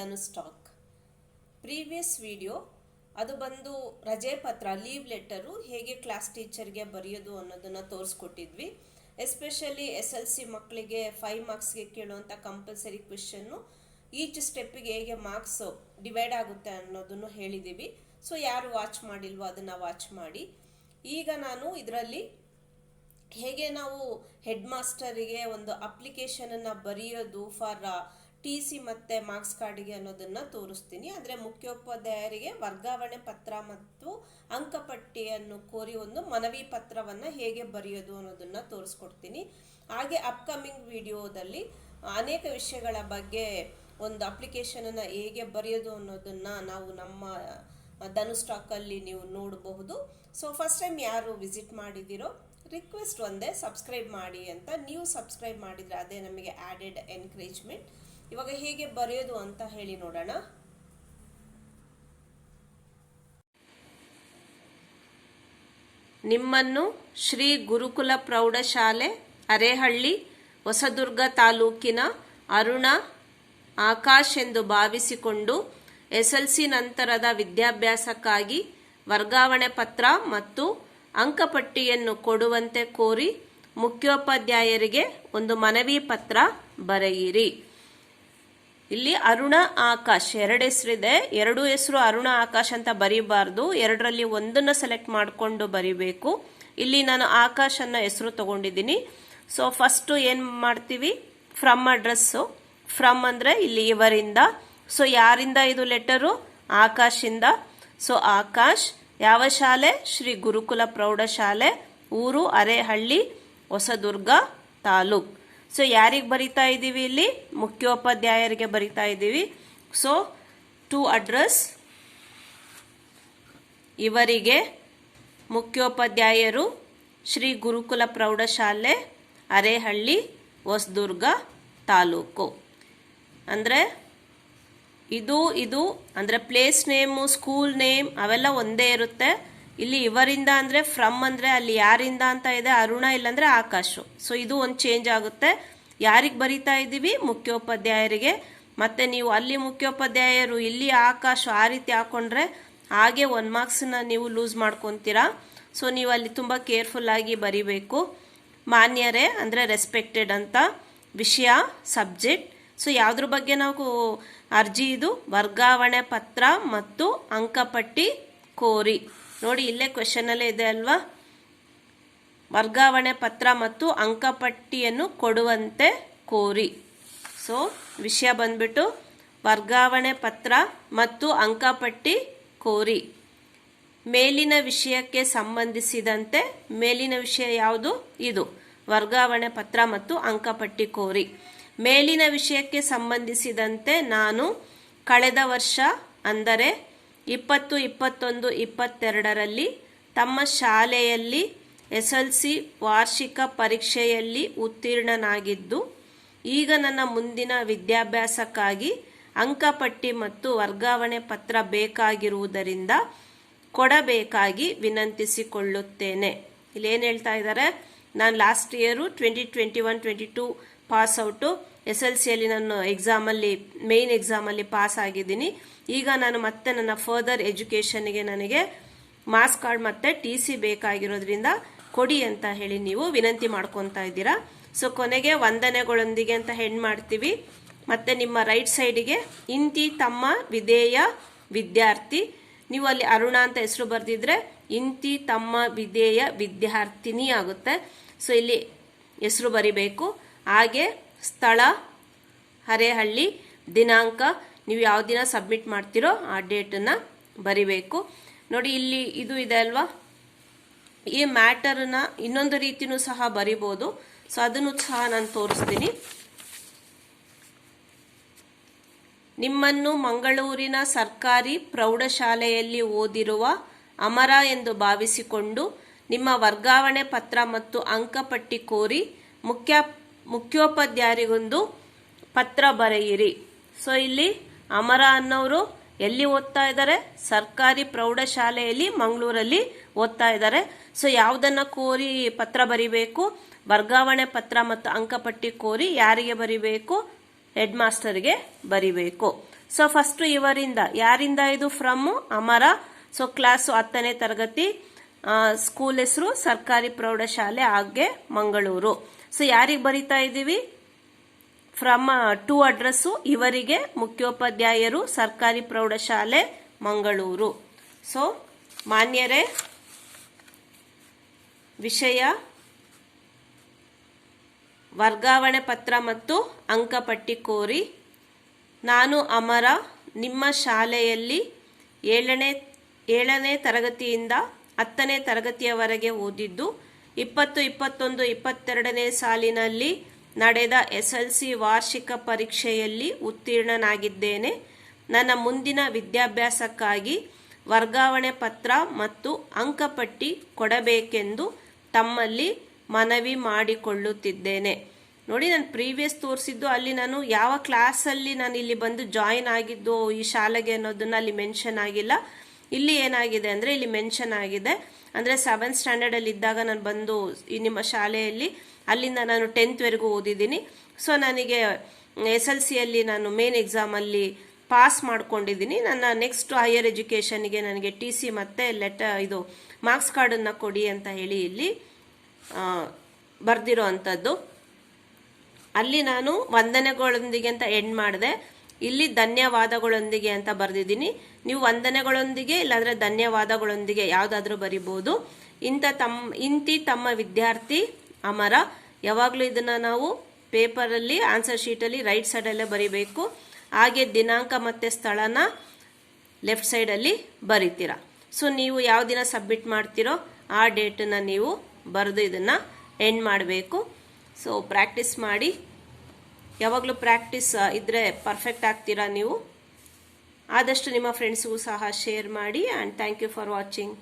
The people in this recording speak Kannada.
ಧನುಸ್ಟಾಕ್. ಪ್ರೀವಿಯಸ್ ವಿಡಿಯೋ ಅದು ಬಂದು ರಜೆ ಪತ್ರ, ಲೀವ್ ಲೆಟರು ಹೇಗೆ ಕ್ಲಾಸ್ ಟೀಚರ್ಗೆ ಬರೆಯೋದು ಅನ್ನೋದನ್ನು ತೋರಿಸ್ಕೊಟ್ಟಿದ್ವಿ. ಎಸ್ಪೆಷಲಿ SLC ಮಕ್ಕಳಿಗೆ 5 ಮಾರ್ಕ್ಸ್ಗೆ ಕೇಳುವಂಥ ಕಂಪಲ್ಸರಿ ಕ್ವೆಶನ್ನು ಈಚ್ ಸ್ಟೆಪ್ಪಿಗೆ ಹೇಗೆ ಮಾರ್ಕ್ಸ್ ಡಿವೈಡ್ ಆಗುತ್ತೆ ಅನ್ನೋದನ್ನು ಹೇಳಿದ್ದೀವಿ. ಸೊ ಯಾರು ವಾಚ್ ಮಾಡಿಲ್ವೋ ಅದನ್ನು ವಾಚ್ ಮಾಡಿ. ಈಗ ನಾನು ಇದರಲ್ಲಿ ಹೇಗೆ ನಾವು ಹೆಡ್ ಮಾಸ್ಟರಿಗೆ ಒಂದು ಅಪ್ಲಿಕೇಶನನ್ನು ಬರೆಯೋದು ಫಾರ್ TC ಮತ್ತು ಮಾರ್ಕ್ಸ್ ಕಾರ್ಡಿಗೆ ಅನ್ನೋದನ್ನು ತೋರಿಸ್ತೀನಿ. ಅಂದರೆ ಮುಖ್ಯೋಪಾಧ್ಯಾಯರಿಗೆ ವರ್ಗಾವಣೆ ಪತ್ರ ಮತ್ತು ಅಂಕಪಟ್ಟಿಯನ್ನು ಕೋರಿ ಒಂದು ಮನವಿ ಪತ್ರವನ್ನು ಹೇಗೆ ಬರೆಯೋದು ಅನ್ನೋದನ್ನು ತೋರಿಸ್ಕೊಡ್ತೀನಿ. ಹಾಗೆ ಅಪ್ಕಮಿಂಗ್ ವಿಡಿಯೋದಲ್ಲಿ ಅನೇಕ ವಿಷಯಗಳ ಬಗ್ಗೆ ಒಂದು ಅಪ್ಲಿಕೇಶನನ್ನು ಹೇಗೆ ಬರೆಯೋದು ಅನ್ನೋದನ್ನು ನಾವು ನಮ್ಮ ಧನುಸ್ಟಾಕಲ್ಲಿ ನೀವು ನೋಡಬಹುದು. ಸೊ ಫಸ್ಟ್ ಟೈಮ್ ಯಾರು ವಿಸಿಟ್ ಮಾಡಿದ್ದೀರೋ ರಿಕ್ವೆಸ್ಟ್ ಒಂದೇ, ಸಬ್ಸ್ಕ್ರೈಬ್ ಮಾಡಿ ಅಂತ. ನೀವು ಸಬ್ಸ್ಕ್ರೈಬ್ ಮಾಡಿದರೆ ಅದೇ ನಮಗೆ ಆ್ಯಡೆಡ್ ಎನ್ಕರೇಜ್ಮೆಂಟ್. ಇವಾಗ ಹೇಗೆ ಬರೆಯೋದು ಅಂತ ಹೇಳಿ ನೋಡೋಣ. ನಿಮ್ಮನ್ನು ಶ್ರೀ ಗುರುಕುಲ ಪ್ರೌಢಶಾಲೆ ಅರೇಹಳ್ಳಿ ಹೊಸದುರ್ಗ ತಾಲೂಕಿನ ಅರುಣ ಆಕಾಶ್ ಎಂದು ಭಾವಿಸಿಕೊಂಡು SLC ನಂತರದ ವಿದ್ಯಾಭ್ಯಾಸಕ್ಕಾಗಿ ವರ್ಗಾವಣೆ ಪತ್ರ ಮತ್ತು ಅಂಕಪಟ್ಟಿಯನ್ನು ಕೊಡುವಂತೆ ಕೋರಿ ಮುಖ್ಯೋಪಾಧ್ಯಾಯರಿಗೆ ಒಂದು ಮನವಿ ಪತ್ರ ಬರೆಯಿರಿ. ಇಲ್ಲಿ ಅರುಣ ಆಕಾಶ್ 2 ಹೆಸರಿದೆ. 2 ಹೆಸರು ಅರುಣ ಆಕಾಶ್ ಅಂತ ಬರೀಬಾರ್ದು, 2ರಲ್ಲಿ ಒಂದನ್ನು ಸೆಲೆಕ್ಟ್ ಮಾಡಿಕೊಂಡು ಬರಿಬೇಕು. ಇಲ್ಲಿ ನಾನು ಆಕಾಶ್ ಅನ್ನೋ ಹೆಸರು ತಗೊಂಡಿದ್ದೀನಿ. ಸೊ ಫಸ್ಟು ಏನು ಮಾಡ್ತೀವಿ, ಫ್ರಮ್ ಅಡ್ರೆಸ್ಸು. ಫ್ರಮ್ ಅಂದರೆ ಇಲ್ಲಿ ಇವರಿಂದ. ಸೊ ಯಾರಿಂದ ಇದು ಲೆಟರು? ಆಕಾಶಿಂದ. ಸೊ ಆಕಾಶ್ ಯಾವ ಶಾಲೆ? ಶ್ರೀ ಗುರುಕುಲ ಪ್ರೌಢಶಾಲೆ, ಊರು ಅರೇಹಳ್ಳಿ ಹೊಸದುರ್ಗ ತಾಲೂಕ್. ಸೊ ಯಾರಿಗೆ ಬರಿತಾ ಇದ್ದೀವಿ? ಇಲ್ಲಿ ಮುಖ್ಯೋಪಾಧ್ಯಾಯರಿಗೆ ಬರಿತಾ ಇದ್ದೀವಿ. ಸೊ ಟು ಅಡ್ರೆಸ್, ಇವರಿಗೆ ಮುಖ್ಯೋಪಾಧ್ಯಾಯರು ಶ್ರೀ ಗುರುಕುಲ ಪ್ರೌಢಶಾಲೆ ಅರೇಹಳ್ಳಿ ಹೊಸದುರ್ಗ ತಾಲೂಕು. ಅಂದರೆ ಇದು ಅಂದರೆ ಪ್ಲೇಸ್ ನೇಮು, ಸ್ಕೂಲ್ ನೇಮ್ ಅವೆಲ್ಲ ಒಂದೇ ಇರುತ್ತೆ. ಇಲ್ಲಿ ಇವರಿಂದ ಅಂದರೆ ಫ್ರಮ್ ಅಂದರೆ ಅಲ್ಲಿ ಯಾರಿಂದ ಅಂತ ಇದೆ, ಅರುಣ ಇಲ್ಲಾಂದರೆ ಆಕಾಶು. ಸೊ ಇದು ಒಂದು ಚೇಂಜ್ ಆಗುತ್ತೆ. ಯಾರಿಗೆ ಬರಿತಾ ಇದ್ದೀವಿ? ಮುಖ್ಯೋಪಾಧ್ಯಾಯರಿಗೆ. ಮತ್ತು ನೀವು ಅಲ್ಲಿ ಮುಖ್ಯೋಪಾಧ್ಯಾಯರು, ಇಲ್ಲಿ ಆಕಾಶು, ಆ ರೀತಿ ಹಾಕೊಂಡ್ರೆ ಹಾಗೆ 1 ಮಾರ್ಕ್ಸನ್ನ ನೀವು ಲೂಸ್ ಮಾಡ್ಕೊತೀರಾ. ಸೊ ನೀವು ಅಲ್ಲಿ ತುಂಬ ಕೇರ್ಫುಲ್ಲಾಗಿ ಬರಿಬೇಕು. ಮಾನ್ಯರೇ ಅಂದರೆ ರೆಸ್ಪೆಕ್ಟೆಡ್ ಅಂತ. ವಿಷಯ ಸಬ್ಜೆಕ್ಟ್. ಸೊ ಯಾವುದ್ರ ಬಗ್ಗೆ ನಾವು ಅರ್ಜಿ? ಇದು ವರ್ಗಾವಣೆ ಪತ್ರ ಮತ್ತು ಅಂಕಪಟ್ಟಿ ಕೋರಿ. ನೋಡಿ ಇಲ್ಲೇ ಕ್ವೆಶನಲ್ಲೇ ಇದೆ ಅಲ್ವಾ, ವರ್ಗಾವಣೆ ಪತ್ರ ಮತ್ತು ಅಂಕಪಟ್ಟಿಯನ್ನು ಕೊಡುವಂತೆ ಕೋರಿ. ಸೊ ವಿಷಯ ಬಂದ್ಬಿಟ್ಟು ವರ್ಗಾವಣೆ ಪತ್ರ ಮತ್ತು ಅಂಕಪಟ್ಟಿ ಕೋರಿ. ಮೇಲಿನ ವಿಷಯಕ್ಕೆ ಸಂಬಂಧಿಸಿದಂತೆ, ಮೇಲಿನ ವಿಷಯ ಯಾವುದು? ಇದು ವರ್ಗಾವಣೆ ಪತ್ರ ಮತ್ತು ಅಂಕಪಟ್ಟಿ ಕೋರಿ. ಮೇಲಿನ ವಿಷಯಕ್ಕೆ ಸಂಬಂಧಿಸಿದಂತೆ ನಾನು ಕಳೆದ ವರ್ಷ ಅಂದರೆ 20, 21, 22ರಲ್ಲಿ ತಮ್ಮ ಶಾಲೆಯಲ್ಲಿ SLC ವಾರ್ಷಿಕ ಪರೀಕ್ಷೆಯಲ್ಲಿ ಉತ್ತೀರ್ಣನಾಗಿದ್ದು, ಈಗ ನನ್ನ ಮುಂದಿನ ವಿದ್ಯಾಭ್ಯಾಸಕ್ಕಾಗಿ ಅಂಕಪಟ್ಟಿ ಮತ್ತು ವರ್ಗಾವಣೆ ಪತ್ರ ಬೇಕಾಗಿರುವುದರಿಂದ ಕೊಡಬೇಕಾಗಿ ವಿನಂತಿಸಿಕೊಳ್ಳುತ್ತೇನೆ. ಇಲ್ಲೇನು ಹೇಳ್ತಾ ಇದ್ದಾರೆ? ನಾನು ಲಾಸ್ಟ್ ಇಯರು 2021-22 ಪಾಸ್ ಔಟು. SLCಯಲ್ಲಿ ನಾನು ಎಕ್ಸಾಮಲ್ಲಿ, ಮೇಯ್ನ್ ಎಕ್ಸಾಮಲ್ಲಿ ಪಾಸ್ ಆಗಿದ್ದೀನಿ. ಈಗ ನಾನು ಮತ್ತೆ ನನ್ನ ಫರ್ದರ್ ಎಜುಕೇಷನ್ಗೆ ನನಗೆ ಮಾರ್ಕ್ಸ್ ಕಾರ್ಡ್ ಮತ್ತು TC ಬೇಕಾಗಿರೋದ್ರಿಂದ ಕೊಡಿ ಅಂತ ಹೇಳಿ ನೀವು ವಿನಂತಿ ಮಾಡ್ಕೊತಾ ಇದ್ದೀರಾ. ಸೊ ಕೊನೆಗೆ ವಂದನೆಗಳೊಂದಿಗೆ ಅಂತ ಹೆಣ್ಣು ಮಾಡ್ತೀವಿ. ಮತ್ತು ನಿಮ್ಮ ರೈಟ್ ಸೈಡಿಗೆ ಇಂತಿ ತಮ್ಮ ವಿಧೇಯ ವಿದ್ಯಾರ್ಥಿ. ನೀವು ಅಲ್ಲಿ ಅರುಣ ಅಂತ ಹೆಸರು ಬರೆದಿದ್ರೆ ಇಂತಿ ತಮ್ಮ ವಿಧೇಯ ವಿದ್ಯಾರ್ಥಿನಿ ಆಗುತ್ತೆ. ಸೊ ಇಲ್ಲಿ ಹೆಸರು ಬರಿಬೇಕು. ಹಾಗೆ ಸ್ಥಳ ಅರೇಹಳ್ಳಿ, ದಿನಾಂಕ ನೀವು ಯಾವ ದಿನ ಸಬ್ಮಿಟ್ ಮಾಡ್ತೀರೋ ಆ ಡೇಟನ್ನು ಬರಿಬೇಕು. ನೋಡಿ ಇಲ್ಲಿ ಇದು ಇದೆ ಅಲ್ವಾ, ಈ ಮ್ಯಾಟರನ್ನ ಇನ್ನೊಂದು ರೀತಿಯೂ ಸಹ ಬರಿಬೋದು. ಸೊ ಅದನ್ನು ಸಹ ನಾನು ತೋರಿಸ್ತೀನಿ. ನಿಮ್ಮನ್ನು ಮಂಗಳೂರಿನ ಸರ್ಕಾರಿ ಪ್ರೌಢಶಾಲೆಯಲ್ಲಿ ಓದಿರುವ ಅಮರ ಎಂದು ಭಾವಿಸಿಕೊಂಡು ನಿಮ್ಮ ವರ್ಗಾವಣೆ ಪತ್ರ ಮತ್ತು ಅಂಕಪಟ್ಟಿ ಕೋರಿ ಮುಖ್ಯೋಪಾಧ್ಯಾಯರಿಗೊಂದು ಪತ್ರ ಬರೆಯಿರಿ. ಸೊ ಇಲ್ಲಿ ಅಮರ ಅನ್ನೋರು ಎಲ್ಲಿ ಓದ್ತಾ ಇದ್ದಾರೆ? ಸರ್ಕಾರಿ ಪ್ರೌಢಶಾಲೆಯಲ್ಲಿ ಮಂಗಳೂರಲ್ಲಿ ಓದ್ತಾ ಇದ್ದಾರೆ. ಸೊ ಯಾವುದನ್ನು ಕೋರಿ ಪತ್ರ ಬರಿಬೇಕು? ವರ್ಗಾವಣೆ ಪತ್ರ ಮತ್ತು ಅಂಕಪಟ್ಟಿ ಕೋರಿ ಯಾರಿಗೆ ಬರಿಬೇಕು? ಹೆಡ್ ಮಾಸ್ಟರ್ಗೆ ಬರಿಬೇಕು. ಸೊ ಫಸ್ಟ್ ಇವರಿಂದ, ಯಾರಿಂದ ಇದು? ಫ್ರಮ್ ಅಮರ. ಸೊ ಕ್ಲಾಸು 10ನೇ ತರಗತಿ, ಸ್ಕೂಲ್ ಹೆಸರು ಸರ್ಕಾರಿ ಪ್ರೌಢಶಾಲೆ ಆಗ್ಗೆ ಮಂಗಳೂರು. ಸೊ ಯಾರಿಗೆ ಬರಿತಾ ಇದ್ದೀವಿ? ಫ್ರಮ್ ಟು ಅಡ್ರೆಸ್ಸು ಇವರಿಗೆ, ಮುಖ್ಯೋಪಾಧ್ಯಾಯರು ಸರ್ಕಾರಿ ಪ್ರೌಢಶಾಲೆ ಮಂಗಳೂರು. ಸೊ ಮಾನ್ಯರೇ, ವಿಷಯ ವರ್ಗಾವಣೆ ಪತ್ರ ಮತ್ತು ಅಂಕಪಟ್ಟಿ ಕೋರಿ. ನಾನು ಅಮರ, ನಿಮ್ಮ ಶಾಲೆಯಲ್ಲಿ 7ನೇ ತರಗತಿಯಿಂದ 10ನೇ ತರಗತಿಯವರೆಗೆ ಓದಿದ್ದು. 20, 21, 22ನೇ ಸಾಲಿನಲ್ಲಿ ನಡೆದ SLC ವಾರ್ಷಿಕ ಪರೀಕ್ಷೆಯಲ್ಲಿ ಉತ್ತೀರ್ಣನಾಗಿದ್ದೇನೆ. ನನ್ನ ಮುಂದಿನ ವಿದ್ಯಾಭ್ಯಾಸಕ್ಕಾಗಿ ವರ್ಗಾವಣೆ ಪತ್ರ ಮತ್ತು ಅಂಕಪಟ್ಟಿ ಕೊಡಬೇಕೆಂದು ತಮ್ಮಲ್ಲಿ ಮನವಿ ಮಾಡಿಕೊಳ್ಳುತ್ತಿದ್ದೇನೆ. ನೋಡಿ, ನಾನು ಪ್ರೀವಿಯಸ್ ತೋರಿಸಿದ್ದು ಅಲ್ಲಿ ನಾನು ಯಾವ ಕ್ಲಾಸಲ್ಲಿ ನಾನು ಇಲ್ಲಿ ಬಂದು ಜಾಯಿನ್ ಆಗಿದ್ದು ಈ ಶಾಲೆಗೆ ಅನ್ನೋದನ್ನ ಅಲ್ಲಿ ಮೆನ್ಷನ್ ಆಗಿಲ್ಲ. ಇಲ್ಲಿ ಏನಾಗಿದೆ ಅಂದರೆ, ಇಲ್ಲಿ ಮೆನ್ಷನ್ ಆಗಿದೆ. ಅಂದರೆ 7th ಸ್ಟ್ಯಾಂಡರ್ಡಲ್ಲಿ ಇದ್ದಾಗ ನಾನು ಬಂದು ಈ ನಿಮ್ಮ ಶಾಲೆಯಲ್ಲಿ ಅಲ್ಲಿಂದ ನಾನು 10th ಓದಿದ್ದೀನಿ. ಸೊ ನನಗೆ SLCಯಲ್ಲಿ ನಾನು ಮೇನ್ ಎಕ್ಸಾಮಲ್ಲಿ ಪಾಸ್ ಮಾಡ್ಕೊಂಡಿದ್ದೀನಿ. ನನ್ನ ನೆಕ್ಸ್ಟ್ ಹೈಯರ್ ಎಜುಕೇಷನ್ಗೆ ನನಗೆ TC ಮತ್ತು ಇದು ಮಾರ್ಕ್ಸ್ ಕಾರ್ಡನ್ನು ಕೊಡಿ ಅಂತ ಹೇಳಿ ಇಲ್ಲಿ ಬರೆದಿರೋ ಅಂಥದ್ದು. ಅಲ್ಲಿ ನಾನು ವಂದನೆಗಳೊಂದಿಗೆ ಅಂತ ಎಂಡ್ ಮಾಡಿದೆ. ಇಲ್ಲಿ ಧನ್ಯವಾದಗಳೊಂದಿಗೆ ಅಂತ ಬರೆದಿದ್ದೀನಿ. ನೀವು ವಂದನೆಗಳೊಂದಿಗೆ ಇಲ್ಲಾಂದರೆ ಧನ್ಯವಾದಗಳೊಂದಿಗೆ ಯಾವುದಾದ್ರೂ ಬರಿಬೋದು. ಇಂತಿ ತಮ್ಮ ವಿದ್ಯಾರ್ಥಿ ಅಮರ. ಯಾವಾಗಲೂ ಇದನ್ನು ನಾವು ಪೇಪರಲ್ಲಿ ಆನ್ಸರ್ ಶೀಟಲ್ಲಿ ರೈಟ್ ಸೈಡಲ್ಲೇ ಬರಿಬೇಕು. ಹಾಗೆ ದಿನಾಂಕ ಮತ್ತು ಸ್ಥಳನ ಲೆಫ್ಟ್ ಸೈಡಲ್ಲಿ ಬರಿತೀರ. ಸೊ ನೀವು ಯಾವ ದಿನ ಸಬ್ಮಿಟ್ ಮಾಡ್ತೀರೋ ಆ ಡೇಟನ್ನು ನೀವು ಬರೆದು ಇದನ್ನು ಎಂಡ್ ಮಾಡಬೇಕು. ಸೊ ಪ್ರಾಕ್ಟೀಸ್ ಮಾಡಿ. ಯಾವಾಗಲೂ ಪ್ರಾಕ್ಟೀಸ್ ಇದ್ದರೆ ಪರ್ಫೆಕ್ಟ್ ಆಗ್ತೀರಾ ನೀವು. ಆದಷ್ಟು ನಿಮ್ಮ ಫ್ರೆಂಡ್ಸ್ಗೂ ಸಹ ಶೇರ್ ಮಾಡಿ. And thank you for watching.